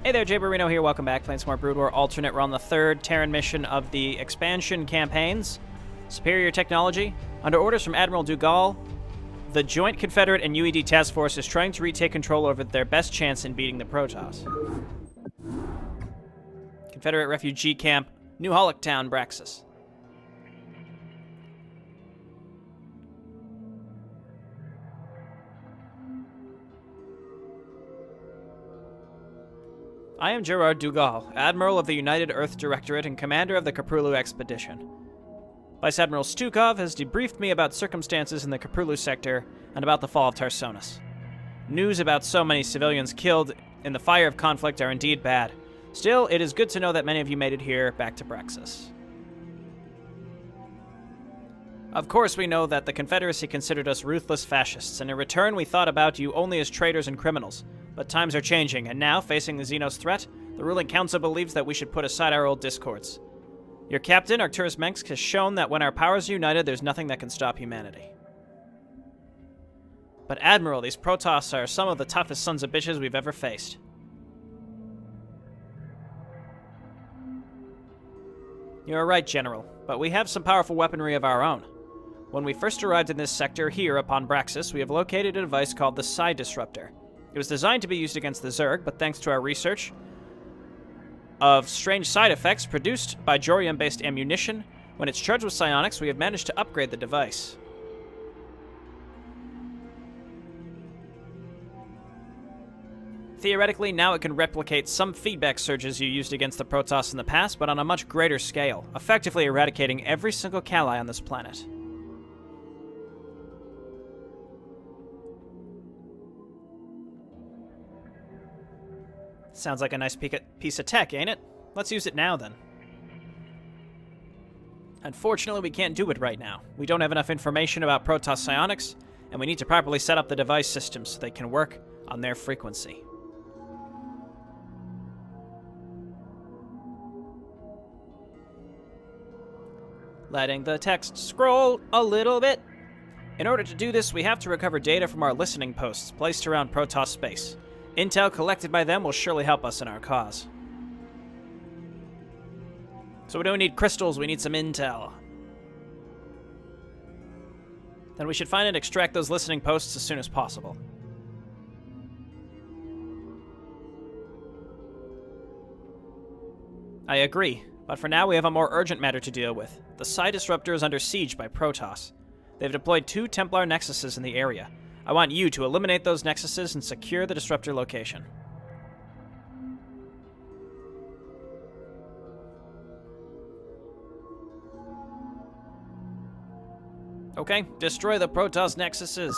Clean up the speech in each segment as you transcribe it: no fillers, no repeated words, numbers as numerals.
Hey there, Jay Barino here. Welcome back. Playing some more Brood War Alternate. We're on the third Terran mission of the expansion campaigns. Superior technology. Under orders from Admiral Dougal, the Joint Confederate and UED Task Force is trying to retake control over their best chance in beating the Protoss. Confederate refugee camp, New Holic Town, Braxis. I am Gerard Dougal, Admiral of the United Earth Directorate and Commander of the Kaprulu Expedition. Vice Admiral Stukov has debriefed me about circumstances in the Kaprulu sector and about the fall of Tarsonis. News about so many civilians killed in the fire of conflict are indeed bad. Still, it is good to know that many of you made it here back to Braxis. Of course, we know that the Confederacy considered us ruthless fascists, and in return we thought about you only as traitors and criminals. But times are changing, and now, facing the Xenos threat, the ruling council believes that we should put aside our old discords. Your captain, Arcturus Mensk, has shown that when our powers are united, there's nothing that can stop humanity. But Admiral, these Protoss are some of the toughest sons of bitches we've ever faced. You're right, General, but we have some powerful weaponry of our own. When we first arrived in this sector here upon Braxis, we have located a device called the Psi Disruptor. It was designed to be used against the Zerg, but thanks to our research of strange side effects produced by Jorium-based ammunition, when it's charged with psionics, we have managed to upgrade the device. Theoretically, now it can replicate some feedback surges you used against the Protoss in the past, but on a much greater scale, effectively eradicating every single Kali on this planet. Sounds like a nice piece of tech, ain't it? Let's use it now, then. Unfortunately, we can't do it right now. We don't have enough information about Protoss psionics, and we need to properly set up the device systems so they can work on their frequency. Letting the text scroll a little bit. In order to do this, we have to recover data from our listening posts placed around Protoss space. Intel collected by them will surely help us in our cause. So we don't need crystals, we need some intel. Then we should find and extract those listening posts as soon as possible. I agree, but for now we have a more urgent matter to deal with. The Psi Disruptor is under siege by Protoss. They've deployed 2 Templar nexuses in the area. I want you to eliminate those nexuses and secure the disruptor location. Okay, destroy the Protoss nexuses.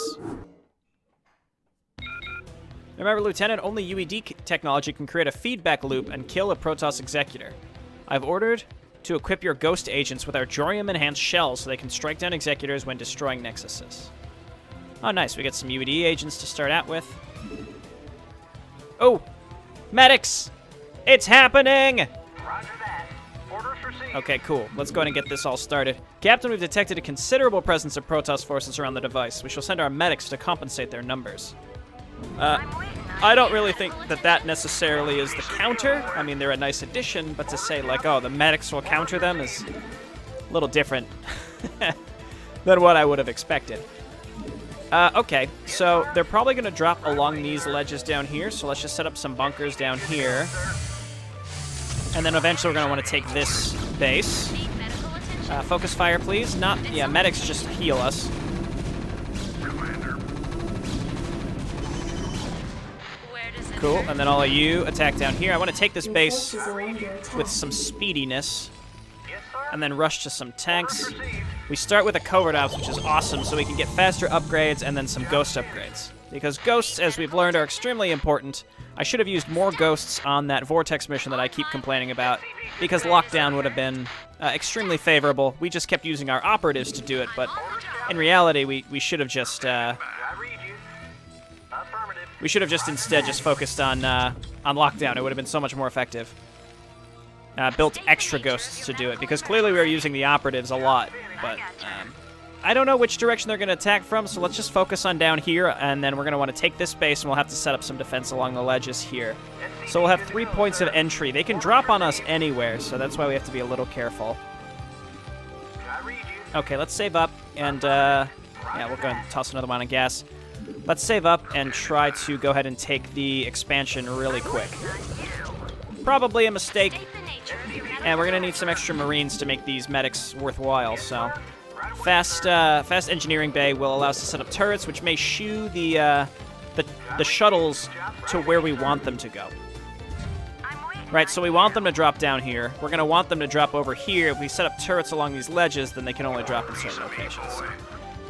Remember, Lieutenant, only UED technology can create a feedback loop and kill a Protoss executor. I've ordered to equip your ghost agents with our Jorium-enhanced shells so they can strike down executors when destroying nexuses. Oh, nice. We got some UED agents to start out with. Oh! Medics! It's happening! Roger that. Orders received. Okay, cool. Let's go ahead and get this all started. Captain, we've detected a considerable presence of Protoss forces around the device. We shall send our medics to compensate their numbers. I don't really think that that necessarily is the counter. I mean, they're a nice addition, but to say, like, oh, the medics will counter them is a little different than what I would have expected. Okay, so they're probably going to drop along these ledges down here, so let's just set up some bunkers down here. And then eventually we're going to want to take this base. Focus fire, please. Yeah, medics just heal us. Cool, and then all of you attack down here. I want to take this base with some speediness, and then rush to some tanks. We start with a covert ops, which is awesome, so we can get faster upgrades and then some ghost upgrades. Because ghosts, as we've learned, are extremely important. I should have used more ghosts on that Vortex mission that I keep complaining about, because lockdown would have been extremely favorable. We just kept using our operatives to do it, but in reality, we should have just instead just focused on lockdown. It would have been so much more effective. Built extra ghosts to do it, because clearly we were using the operatives a lot, but I don't know which direction they're going to attack from, so let's just focus on down here, and then we're going to want to take this base, and we'll have to set up some defense along the ledges here. So we'll have 3 points of entry. They can drop on us anywhere, so that's why we have to be a little careful. Okay, let's save up, and, yeah, we'll go and toss another one on gas. Let's save up and try to go ahead and take the expansion really quick. Probably a mistake, and we're going to need some extra Marines to make these medics worthwhile, so... Fast engineering bay will allow us to set up turrets, which may shoo the shuttles to where we want them to go. Right, so we want them to drop down here. We're going to want them to drop over here. If we set up turrets along these ledges, then they can only drop in certain locations.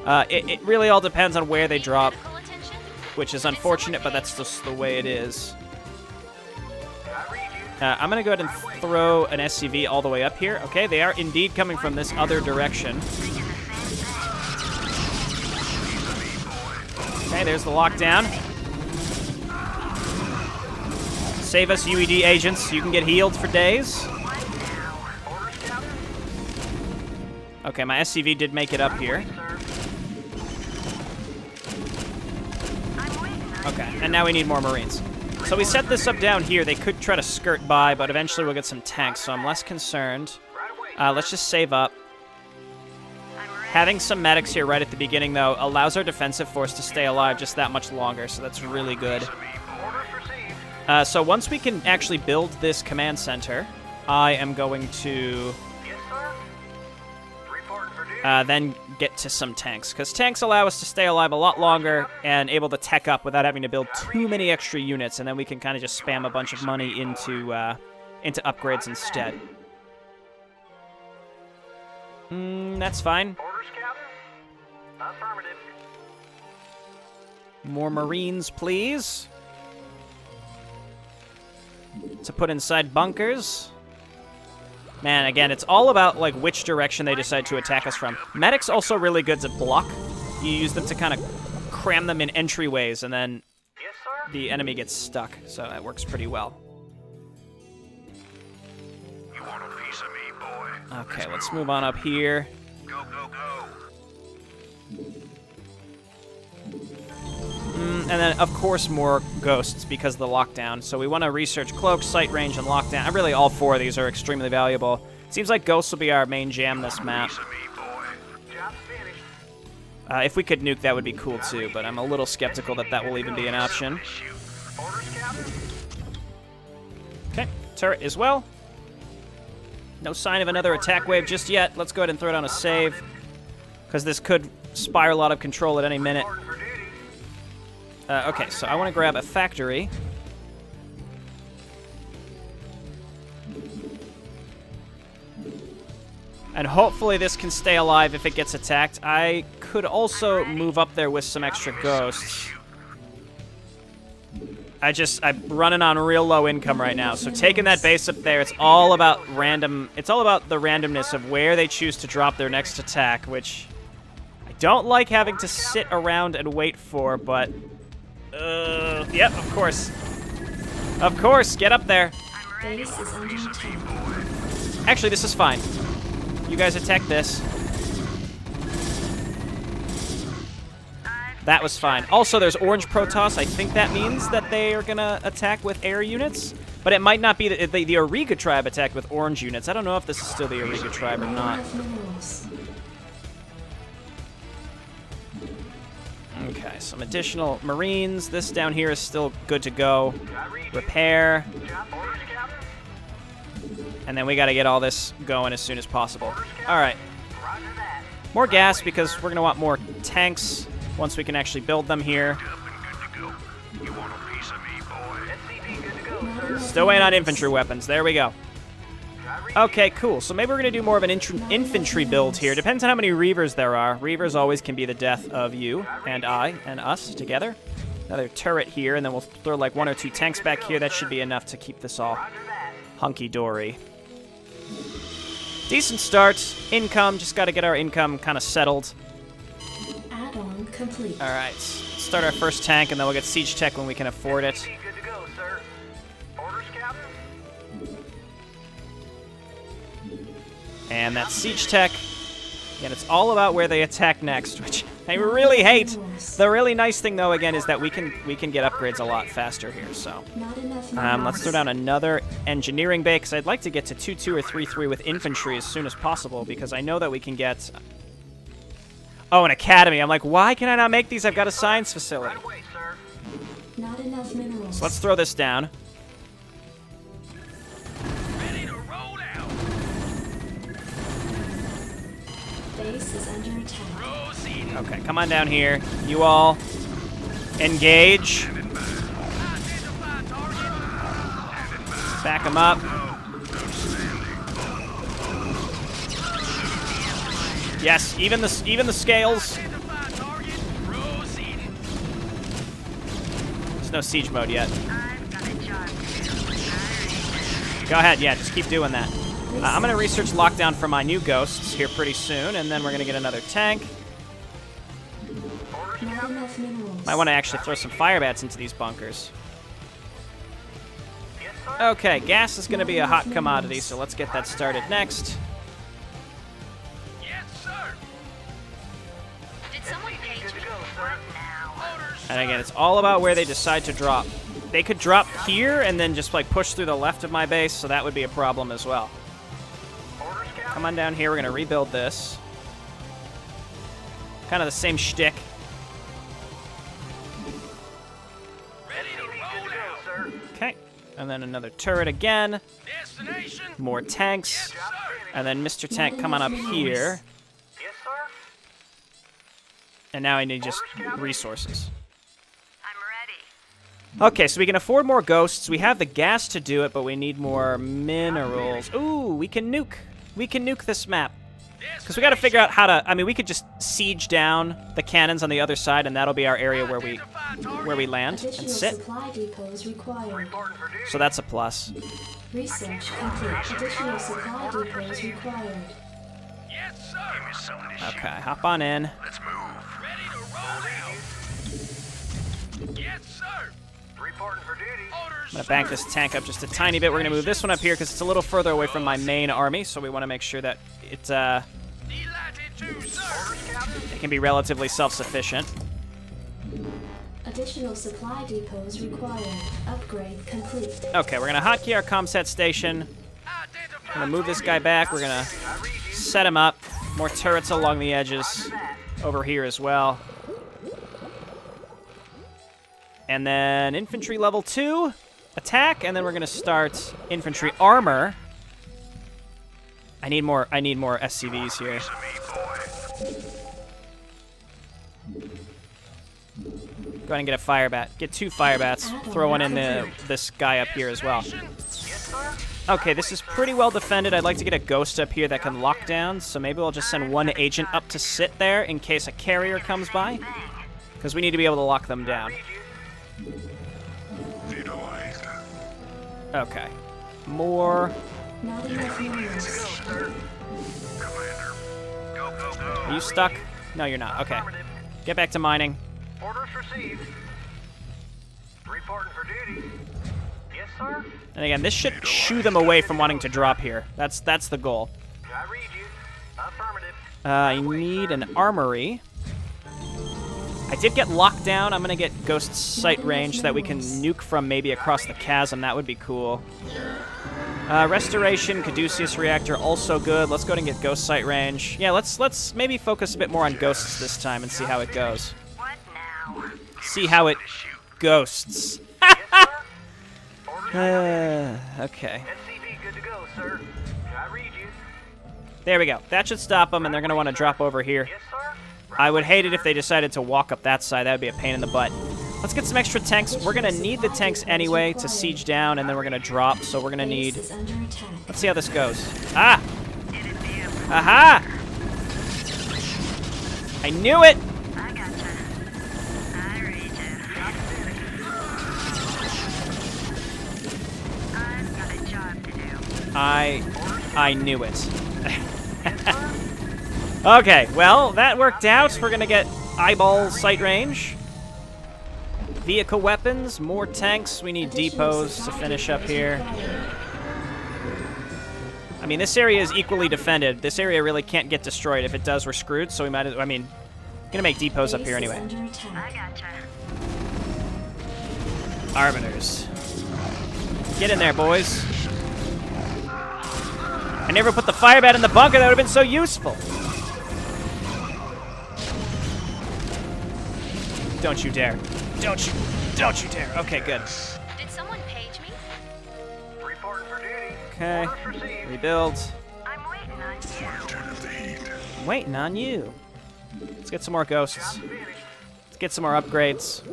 It really all depends on where they drop, which is unfortunate, but that's just the way it is. I'm going to go ahead and throw an SCV all the way up here. Okay, they are indeed coming from this other direction. Okay, there's the lockdown. Save us, UED agents. You can get healed for days. Okay, my SCV did make it up here. Okay, and now we need more Marines. So we set this up down here. They could try to skirt by, but eventually we'll get some tanks, so I'm less concerned. Let's just save up. Having some medics here right at the beginning, though, allows our defensive force to stay alive just that much longer, so that's really good. So once we can actually build this command center, I am going to then get to some tanks, because tanks allow us to stay alive a lot longer and able to tech up without having to build too many extra units, and then we can kind of just spam a bunch of money into upgrades instead. That's fine. More Marines, please. To put inside bunkers. Man, again, it's all about, like, which direction they decide to attack us from. Medics also really good to block. You use them to kind of cram them in entryways, and then the enemy gets stuck. So that works pretty well. You want a piece of me, boy? Okay, let's move on up here. Go, go, go. And then, of course, more ghosts because of the lockdown. So we want to research cloak, sight range, and lockdown. Really, all 4 of these are extremely valuable. Seems like ghosts will be our main jam this map. If we could nuke, that would be cool too, but I'm a little skeptical that that will even be an option. Okay, turret as well. No sign of another attack wave just yet. Let's go ahead and throw down a save, because this could spiral out of control at any minute. Okay, so I want to grab a factory. And hopefully this can stay alive if it gets attacked. I could also move up there with some extra ghosts. I'm running on real low income right now, so taking that base up there, it's all about the randomness of where they choose to drop their next attack, which I don't like having to sit around and wait for, but yep, of course. Of course, get up there. Actually, this is fine. You guys attack this. That was fine. Also, there's orange Protoss. I think that means that they are going to attack with air units. But it might not be the Ariga tribe attacked with orange units. I don't know if this is still the Ariga tribe or not. Okay, some additional Marines. This down here is still good to go. Repair. And then we got to get all this going as soon as possible. All right. More gas because we're going to want more tanks once we can actually build them here. Still waiting on infantry weapons. There we go. Okay, cool. So maybe we're going to do more of an infantry build here. Depends on how many Reavers there are. Reavers always can be the death of you and I and us together. Another turret here, and then we'll throw like 1 or 2 tanks back here. That should be enough to keep this all hunky-dory. Decent start. Income. Just got to get our income kind of settled. Add-on complete. All right. Start our first tank, and then we'll get siege tech when we can afford it. And that siege tech Again, it's all about where they attack next, which I really hate. The really nice thing, though, again, is that we can get upgrades a lot faster here. So let's throw down another engineering bay, because I'd like to get to 2-2 or 3-3 with infantry as soon as possible, because I know that we can get... Oh, an academy. I'm like, why can I not make these? I've got a science facility. Not enough minerals. So let's throw this down. Base is under attack. Okay, come on down here. You all engage. Back them up. Yes, even the scales. There's no siege mode yet. Go ahead, yeah, just keep doing that. I'm going to research lockdown for my new ghosts here pretty soon, and then we're going to get another tank. Not enough minerals. Might want to actually throw some fire bats into these bunkers. Okay, gas is going to be a hot commodity, so let's get that started next. Yes, sir. Did someone page me? What now? And again, it's all about where they decide to drop. They could drop here and then just like push through the left of my base, so that would be a problem as well. Come on down here, we're going to rebuild this. Kind of the same shtick. Okay, and then another turret again. More tanks. And then Mr. Tank, come on up here. Yes, sir. And now I need just resources. I'm ready. Okay, so we can afford more ghosts. We have the gas to do it, but we need more minerals. Ooh, we can nuke. We can nuke this map. Because we got to figure out how to... I mean, we could just siege down the cannons on the other side, and that'll be our area where we land and Additional sit. supply depots required. So that's a plus. Research complete. Additional supply depots required. Yes, sir. Give me some of this shit. Okay, hop on in. Let's move. Ready to roll out. Yes, sir. Reporting for duty. I'm going to bank this tank up just a tiny bit. We're going to move this one up here because it's a little further away from my main army, so we want to make sure that it can be relatively self-sufficient. Additional supply depots required. Upgrade complete. Okay, we're going to hotkey our comset station. We're going to move this guy back. We're going to set him up. More turrets along the edges over here as well. And then infantry level 2, attack, and then we're gonna start infantry armor. I need more SCVs here. Go ahead and get a fire bat. Get 2 fire bats. Throw one in this guy up here as well. Okay, this is pretty well defended. I'd like to get a ghost up here that can lock down, so maybe we'll just send one agent up to sit there in case a carrier comes by, because we need to be able to lock them down. Okay. More. Not enough minerals. Commander. Go, go, go. Are you stuck? No, you're not. Okay. Get back to mining. Orders received. Reporting for duty. Yes, sir. And again, this should shoo them away from wanting to drop here. That's the goal. I read you. Affirmative. I need an armory. I did get locked down. I'm going to get ghost sight range so that we can nuke from maybe across the chasm. That would be cool. Restoration, Caduceus reactor, also good. Let's go ahead and get ghost sight range. Yeah, let's maybe focus a bit more on ghosts this time and see how it goes. What now? See how it ghosts. Okay. SCV good to go, sir. I read you. There we go. That should stop them, and they're going to want to drop over here. Yes, sir. I would hate it if they decided to walk up that side. That would be a pain in the butt. Let's get some extra tanks. We're going to need the tanks anyway to siege down, and then we're going to drop, so we're going to need... Base is under attack. Let's see how this goes. Ah! Aha! I knew it! I gotcha. I read you. I've got a job to do. I knew it. Okay, well, that worked out. We're going to get eyeball sight range. Vehicle weapons, more tanks. We need depots to finish up here. I mean, this area is equally defended. This area really can't get destroyed. If it does, we're screwed, so we might... I mean, gonna make depots up Base here is anyway. under attack. I gotcha. Arbiters. Get in there, boys. I never put the fire bat in the bunker. That would have been so useful. Don't you dare. Don't you dare. Okay, good. Did someone page me? Reporting for duty. Okay. Orders received. Rebuild. I'm waiting on you. I'm waiting on you. Let's get some more ghosts. Let's get some more upgrades.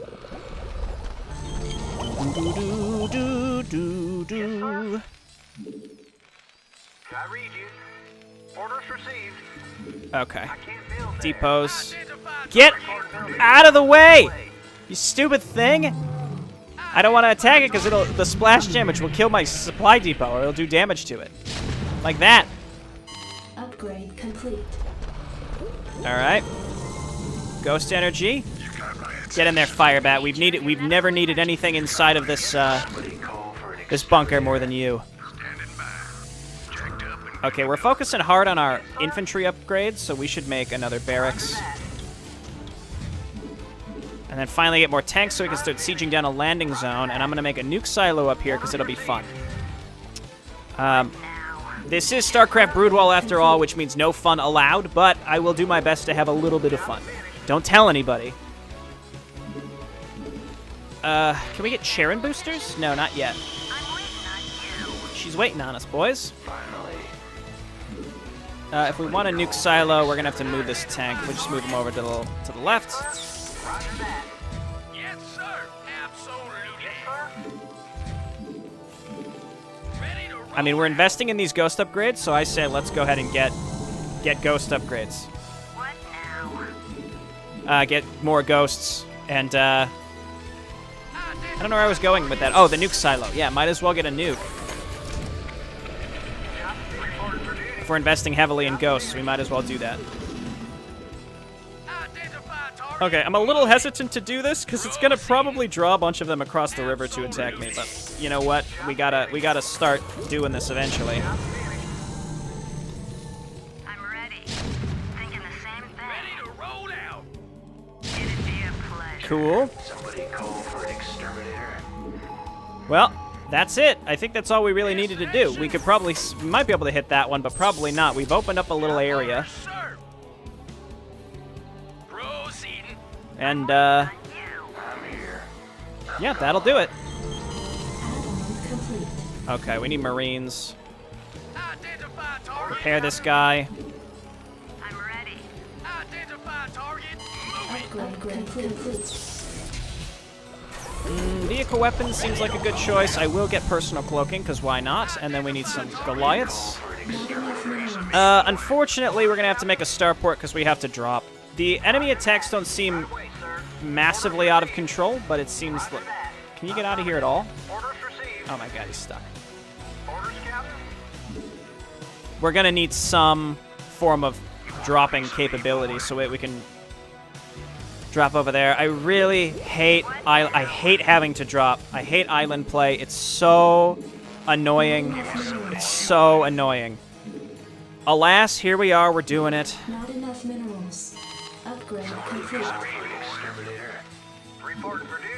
Do. I read you. Orders received. Okay. I can't build there. Depots. Get out of the way! You stupid thing! I don't want to attack it because the splash damage will kill my supply depot, or it'll do damage to it. Like that. Upgrade complete. Alright. Ghost energy. Get in there, Firebat. We've never needed anything inside of this this bunker more than you. Okay, we're focusing hard on our infantry upgrades, so we should make another barracks. And then finally get more tanks so we can start sieging down a landing zone. And I'm going to make a nuke silo up here because it'll be fun. This is StarCraft Broodwall after all, which means no fun allowed, but I will do my best to have a little bit of fun. Don't tell anybody. Can we get Sharon boosters? No, not yet. I'm waiting on you. She's waiting on us, boys. If we want a nuke silo, we're gonna have to move this tank. We'll just move him over to the left. Roger that. Yes, sir. Absolutely. Yes, sir. Ready to roll. I mean, we're investing in these ghost upgrades, so I say let's go ahead and get ghost upgrades. What now? Get more ghosts, and I don't know where I was going with that. Oh, the nuke silo. Yeah, might as well get a nuke. If we're investing heavily in ghosts, we might as well do that. Identify target. Okay, I'm a little hesitant to do this because it's gonna probably draw a bunch of them across the river to attack me. But you know what? We gotta start doing this eventually. I'm ready. Thinking the same Ready thing. to roll out. It'd be a pleasure. Cool. Somebody call for an exterminator. Well, that's it. I think that's all we really needed to do. We might be able to hit that one, but probably not. We've opened up a little area, Sir. Proceeding. and You. I'm here. yeah, that'll do it. Add-on complete. Okay, we need Marines. Identify target. Repair this guy. I'm ready. Identify target. Upgrade complete. Vehicle weapons seems like a good choice. I will get personal cloaking, because why not? And then we need some Goliaths. Not enough minerals. Unfortunately, we're going to have to make a starport because we have to drop. The enemy attacks don't seem massively out of control, but it seems like... Can you get out of here at all? Orders received. Oh my god, he's stuck. Orders, Captain. We're going to need some form of dropping capability so we can drop over there. I really hate... I hate having to drop. I hate island play. It's so annoying. It's so annoying. Alas, here we are. We're doing it. Not enough minerals. Upgrade complete. Exterminator. Reporting for duty.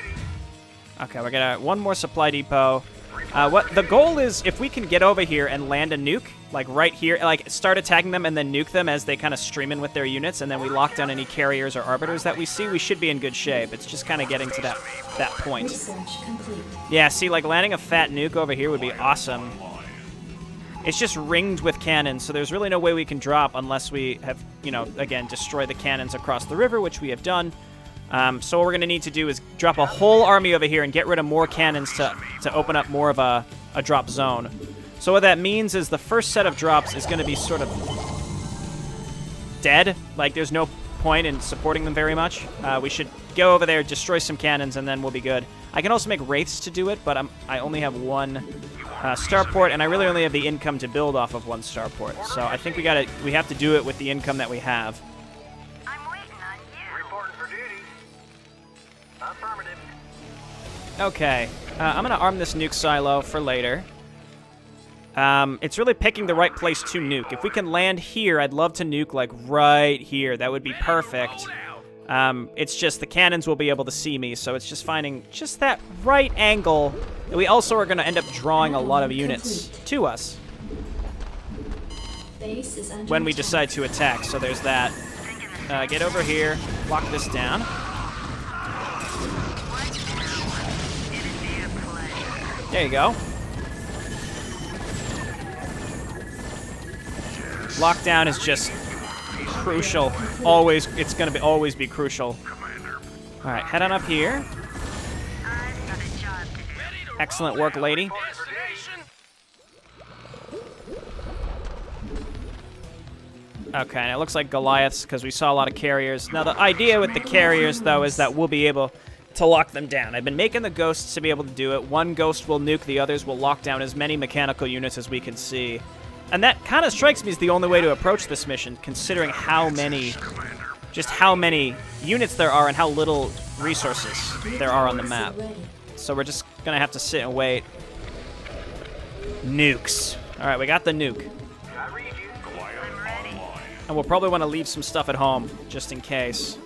Okay, we're gonna one more supply depot. What the goal is, if we can get over here and land a nuke, like right here, like start attacking them and then nuke them as they kind of stream in with their units, and then we lock down any carriers or arbiters that we see, we should be in good shape. It's just kind of getting to that point. Research complete. Yeah, see, like landing a fat nuke over here would be awesome. It's just ringed with cannons, so there's really no way we can drop unless we have, you know, again, destroy the cannons across the river, which we have done. So what we're going to need to do is drop a whole army over here and get rid of more cannons to open up more of a drop zone. So what that means is the first set of drops is going to be sort of dead. Like, there's no point in supporting them very much. We should go over there, destroy some cannons, and then we'll be good. I can also make wraiths to do it, but I only have one starport, and I really only have the income to build off of one starport. So I think we have to do it with the income that we have. I'm waiting on you. Reporting for duty. Affirmative. Okay, I'm going to arm this nuke silo for later. It's really picking the right place to nuke. If we can land here, I'd love to nuke, like, right here. That would be perfect. It's just the cannons will be able to see me, so it's just finding just that right angle. And we also are going to end up drawing a lot of units to us Base is under when we attack. decide to attack. So there's that. Get over here. Lock this down. There you go. Lockdown is just crucial. Always, it's gonna be always be crucial. All right, head on up here. Excellent work, lady. Okay, and it looks like Goliaths because we saw a lot of carriers. Now the idea with the carriers though is that we'll be able to lock them down. I've been making the ghosts to be able to do it. One ghost will nuke, the others will lock down as many mechanical units as we can see. And that kind of strikes me as the only way to approach this mission, considering how many units there are and how little resources there are on the map. So we're just gonna have to sit and wait. Nukes. All right, we got the nuke. I read you. I'm ready. And we'll probably want to leave some stuff at home, just in case.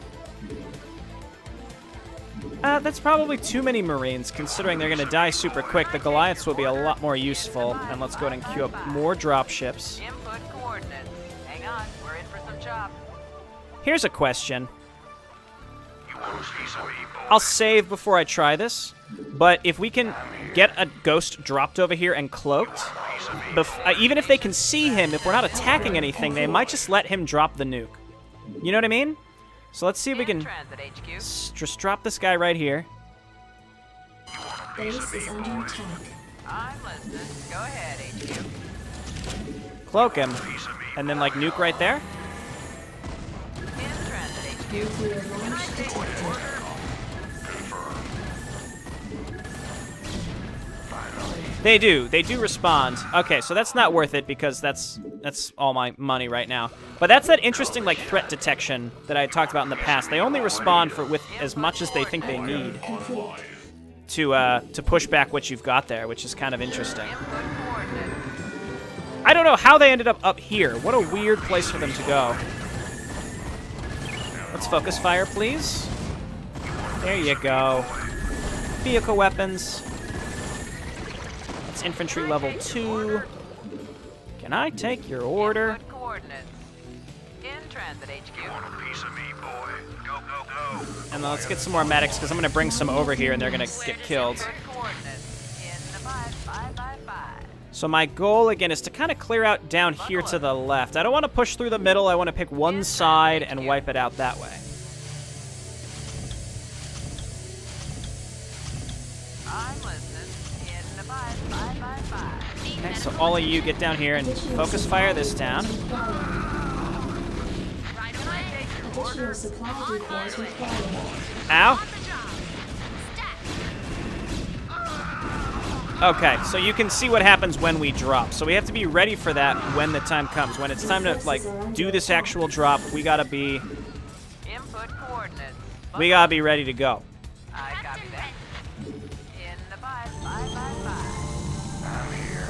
That's probably too many Marines, considering they're going to die super quick. The Goliaths will be a lot more useful. And let's go ahead and queue up more dropships. Input coordinates. Hang on, we're in for some chop. Here's a question. I'll save before I try this, but if we can get a ghost dropped over here and cloaked, even if they can see him, if we're not attacking anything, they might just let him drop the nuke. You know what I mean? So let's see if we can just drop this guy right here. Base is under attack. I'm listening. Go ahead, HQ. Cloak him, and then like nuke right there. In transit, HQ. Nuclear launch detected. They do respond. Okay, so that's not worth it because that's all my money right now. But that's that interesting like threat detection that I talked about in the past. They only respond with as much as they think they need Complete. to push back what you've got there, which is kind of interesting. I don't know how they ended up here. What a weird place for them to go. Let's focus fire, please. There you go. Vehicle weapons. That's infantry level 2. Can I take your order? Input coordinates. In transit, HQ. Piece of me, boy. Go, go, go. And then let's get some more medics because I'm going to bring some over here and they're going to get killed. Input coordinates. In the 5. So my goal, again, is to kind of clear out down here to the left. I don't want to push through the middle. I want to pick one side and wipe it out that way. I'm listening. In the 5. Okay, so all of you get down here and focus fire this down. Additional supply depots required. Ow. Okay, so you can see what happens when we drop. So we have to be ready for that when the time comes. When it's time to, like, do this actual drop, we gotta be Input coordinates. ready to go. I copy that. In the 5.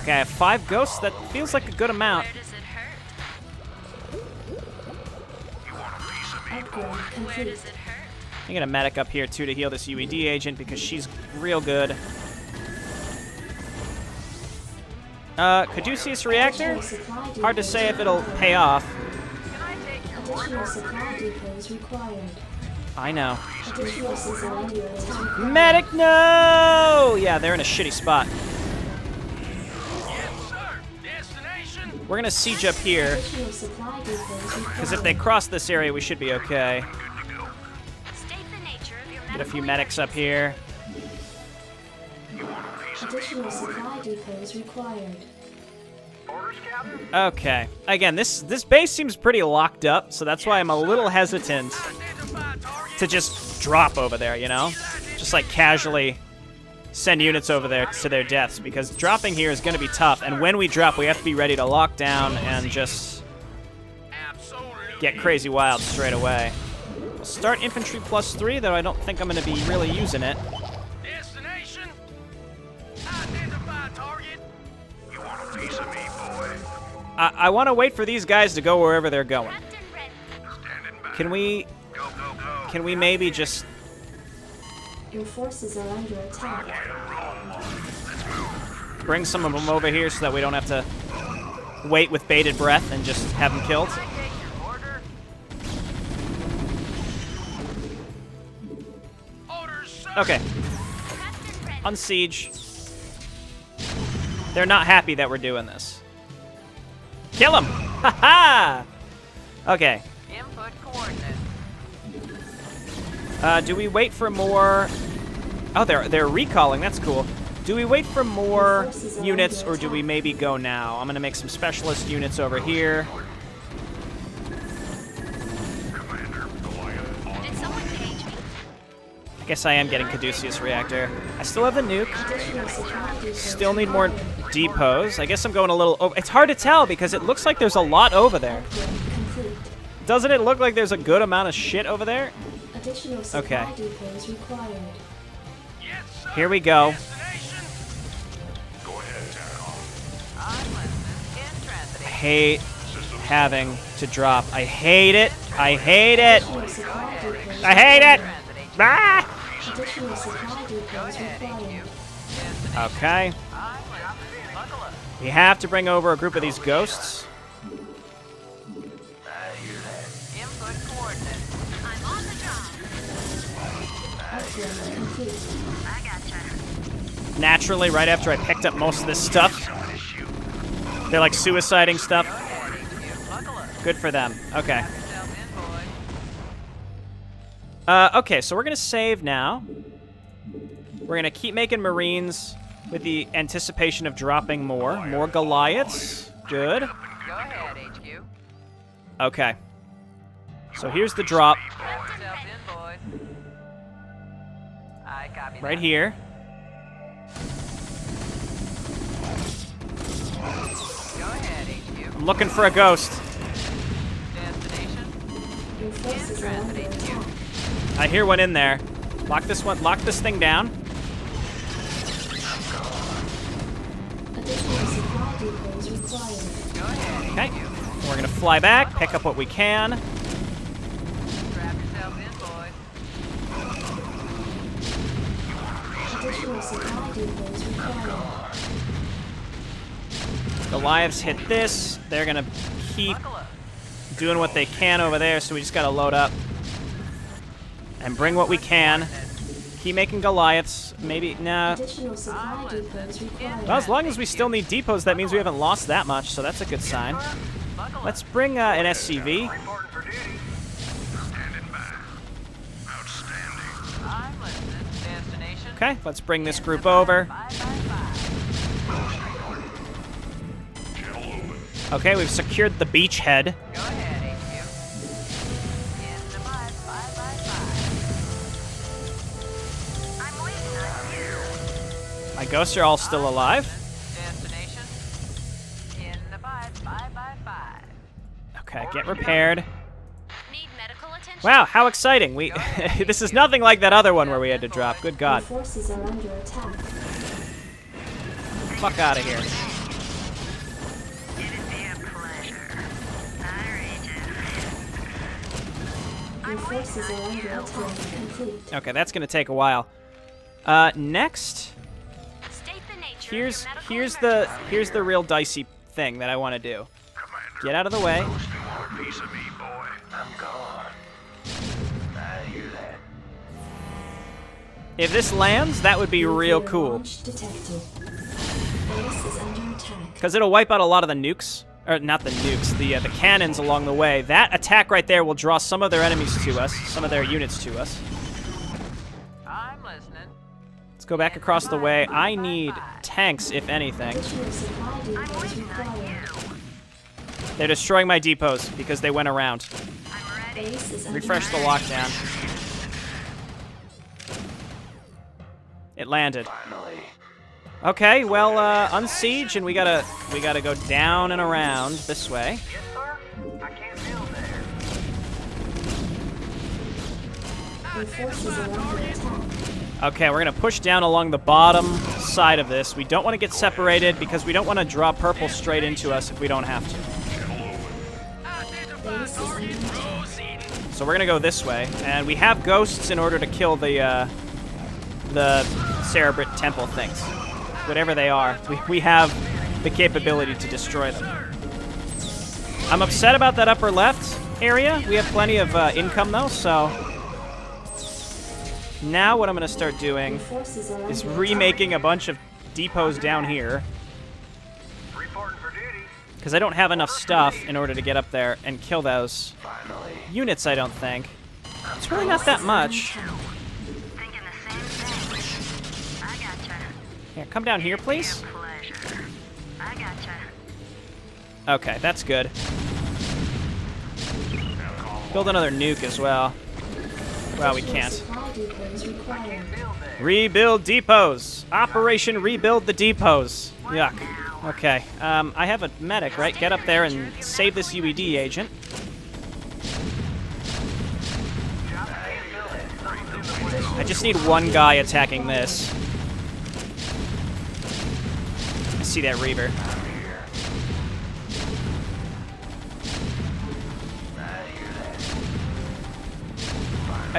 Okay, I have 5 ghosts. That feels like a good amount. Upgrade complete. I get a medic up here, too, to heal this UED agent because she's real good. Caduceus reactor? Additional supply depots Hard to say if it'll pay off. Can I take your Additional supply depots required. I know. Additional supply depots. Medic, no! Yeah, they're in a shitty spot. Yes, sir. Destination. We're gonna siege up here, Additional supply depots because if required. they cross this area, we should be okay. State the nature of your Get a few medics up here. Additional supply depots required. Orders, Captain? Okay. Again, this base seems pretty locked up, so that's why I'm a little hesitant Identify target. to just drop over there, you know? Just like casually send units over there to their deaths, because dropping here is going to be tough, and when we drop, we have to be ready to lock down and just Absolutely. get crazy wild straight away. We'll start infantry +3, though I don't think I'm going to be really using it. Destination. Identify target. Piece of me, boy. I want to wait for these guys to go wherever they're going. Captain ready. Standing by. Can we Go, go, go. can we maybe just Your forces are under attack. bring some of them over here so that we don't have to wait with bated breath and just have them killed? Take your order. Okay. Captain ready. Unsiege. They're not happy that we're doing this. Kill them! Ha ha! Okay. Input coordinate. Do we wait for more? Oh, they're recalling. That's cool. Do we wait for more units, or do we maybe go now? I'm gonna make some specialist units over here. Did someone page me? I guess I am getting Caduceus Reactor. I still have the nuke. Additional supply depots Still need more required. depots. I guess I'm going a little over. It's hard to tell because it looks like there's a lot over there. Upgrade complete. Doesn't it look like there's a good amount of shit over there? Additional supply Okay. depots required. Here we go. Go ahead, Tarkov. I'm listening. In transit. I hate having to drop. I hate it. I hate it. Additional supply depots I hate it. Transit HQ. Ah! Additional supply depots required. Okay. I'm listening. Buckle up. We have to bring over a group of these ghosts. Input coordinate. I'm on the job. Upgrade complete. I gotcha. Naturally, right after I picked up most of this stuff. They're like suiciding stuff. Buckle up. Good for them. Okay. Yourself in, boy. Okay, so we're gonna save now. We're gonna keep making Marines with the anticipation of dropping more. More Goliaths. Good. Go ahead, HQ. Okay. So here's the drop Yourself in, boy. I copy right that. here. Go ahead, HQ. I'm looking for a ghost. Destination. Your forces are under attack. I hear one in there. Lock this thing down. Additional supply depots required. Go ahead. Okay. We're gonna fly back, pick up what we can. Strap yourself in, boy. Additional supply depots required. Goliaths hit this. They're gonna keep Buckle up. doing what they can over there, so we just gotta load up and bring what we can. Keep making Goliaths. Maybe, nah. Additional supply depots required. Well, as long as we still need depots, that means we haven't lost that much, so that's a good sign. Buckle Let's bring an SCV. Reporting for duty. Standing by. Outstanding. up. I'm listening. Destination. Okay, let's bring this group over. 555. Channel open. Okay, we've secured the beachhead. Go ahead, HQ. In the 555. I'm waiting on you. My ghosts are all still alive. Destination. In the 555. Okay, get repaired. Need medical attention? Wow, how exciting. We this is nothing like that other one where we had to drop. Good Your God. forces are under attack. Fuck out of here. It'd be a pleasure. Your forces are under attack. Complete. Okay, that's gonna take a while. Next, State the nature of here's your medical here's the real dicey thing that I want to do. Commander. Get out of the way. More piece of me, boy. I'm gone. I hear that. If this lands, that would be real Nuclear cool. launch detected. Base is under attack. Because it'll wipe out a lot of the nukes. Or not the nukes, the cannons along the way. That attack right there will draw some of their enemies to us, some of their units to us. I'm listening. Let's go back across the way. I need tanks, if anything. Additional supply depots required. They're destroying my depots because they went around. Base is under Refresh the lockdown. It landed. Finally. Okay, well, unsiege, and we gotta go down and around this way. Yes, sir. I can't build there. Your forces are under attack. Okay, we're going to push down along the bottom side of this. We don't want to get separated because we don't want to draw purple straight into us if we don't have to. So we're going to go this way. And we have ghosts in order to kill the Cerebrit Temple things. Whatever they are. We have the capability to destroy them. I'm upset about that upper left area. We have plenty of income, though, so... Now what I'm going to start doing is remaking a bunch of depots down here. Because I don't have enough stuff in order to get up there and kill those units, I don't think. It's really not that much. Here, come down here, please. Okay, that's good. Build another nuke as well. Well, we can't. Rebuild depots. Operation Rebuild the Depots. Yuck. Okay. I have a medic, right? Get up there and save this UED agent. I just need one guy attacking this. I see that Reaver.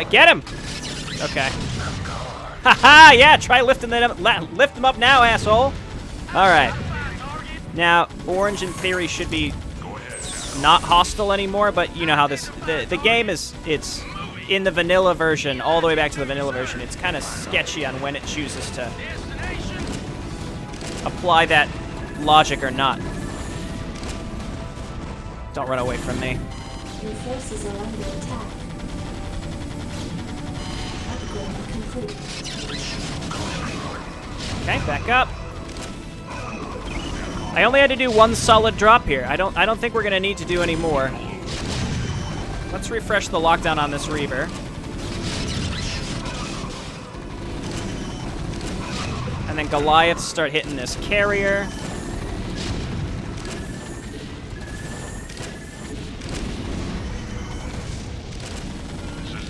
Get him! Okay. Haha! Yeah, try lifting them. Lift them up now, asshole. All right. Now, orange in theory should be not hostile anymore, but you know how this the game is. It's in the vanilla version, all the way back to the vanilla version. It's kind of sketchy on when it chooses to apply that logic or not. Don't run away from me. Your forces are under attack. Okay, back up. I only had to do one solid drop here. I don't think we're gonna need to do any more. Let's refresh the lockdown on this Reaver. And then Goliaths start hitting this carrier.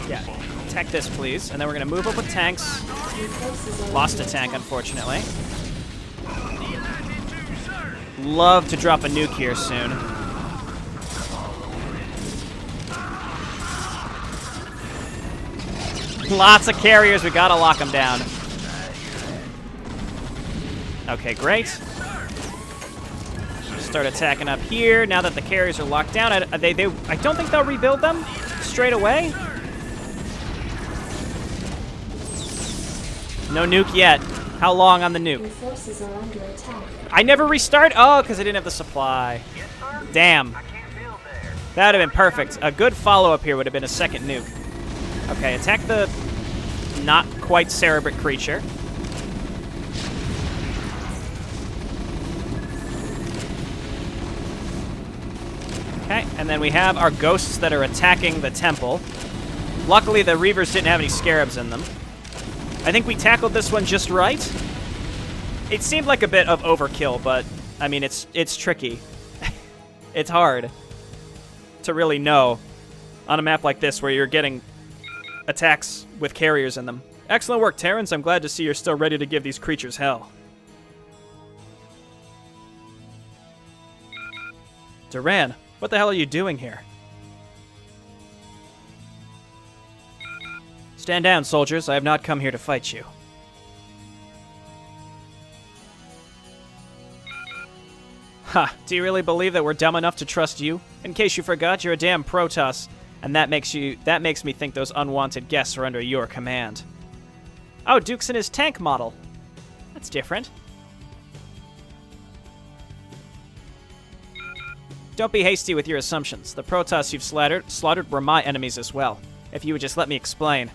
Yeah, attack this, please. And then we're gonna move up with tanks. Lost a tank, unfortunately. Love to drop a nuke here soon. Lots of carriers, we gotta lock them down. Okay, great. Start attacking up here. Now that the carriers are locked down, I don't think they'll rebuild them straight away. No nuke yet. How long on the nuke? Your forces are under attack. I never restart? Oh, because I didn't have the supply. Damn. That would have been perfect. A good follow-up here would have been a second nuke. Okay, attack the not quite Cerebrit creature. Okay, and then we have our ghosts that are attacking the temple. Luckily, the Reavers didn't have any scarabs in them. I think we tackled this one just right. It seemed like a bit of overkill, but, I mean, it's tricky. It's hard to really know on a map like this where you're getting attacks with carriers in them. Excellent work, Terrence. I'm glad to see you're still ready to give these creatures hell. Duran, what the hell are you doing here? Stand down, soldiers. I have not come here to fight you. Ha, do you really believe that we're dumb enough to trust you? In case you forgot, you're a damn Protoss, and that makes me think those unwanted guests are under your command. Oh, Duke's in his tank model. That's different. Don't be hasty with your assumptions. The Protoss you've slaughtered were my enemies as well. If you would just let me explain.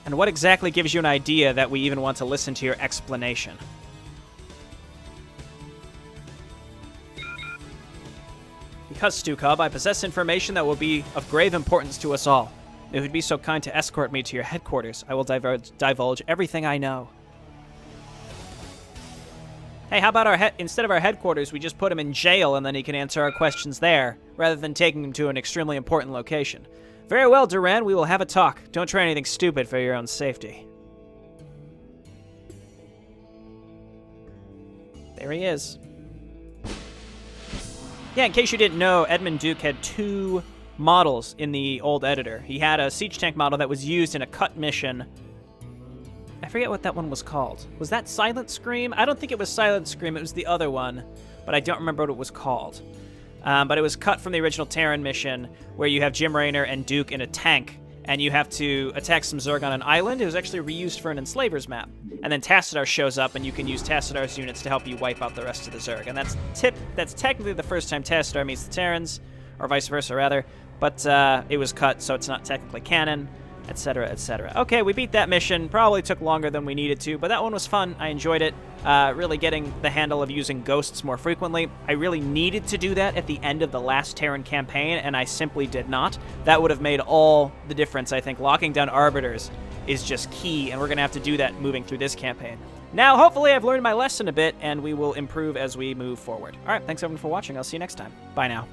And what exactly gives you an idea that we even want to listen to your explanation? Because, Stukov, I possess information that will be of grave importance to us all. If you would be so kind to escort me to your headquarters, I will divulge everything I know. Hey, how about instead of our headquarters, we just put him in jail and then he can answer our questions there, rather than taking him to an extremely important location. Very well, Duran, we will have a talk. Don't try anything stupid for your own safety. There he is. Yeah, in case you didn't know, Edmund Duke had 2 models in the old editor. He had a siege tank model that was used in a cut mission. I forget what that one was called. Was that Silent Scream? I don't think it was Silent Scream, it was the other one, but I don't remember what it was called. But it was cut from the original Terran mission, where you have Jim Raynor and Duke in a tank, and you have to attack some Zerg on an island. It was actually reused for an Enslavers map. And then Tassadar shows up, and you can use Tassadar's units to help you wipe out the rest of the Zerg. And that's technically the first time Tassadar meets the Terrans, or vice versa, rather. But it was cut, so it's not technically canon, etc., etc. Okay, we beat that mission. Probably took longer than we needed to, but that one was fun. I enjoyed it. Really getting the handle of using ghosts more frequently. I really needed to do that at the end of the last Terran campaign, and I simply did not. That would have made all the difference, I think. Locking down Arbiters is just key, and we're going to have to do that moving through this campaign. Now, hopefully I've learned my lesson a bit, and we will improve as we move forward. All right, thanks everyone for watching. I'll see you next time. Bye now.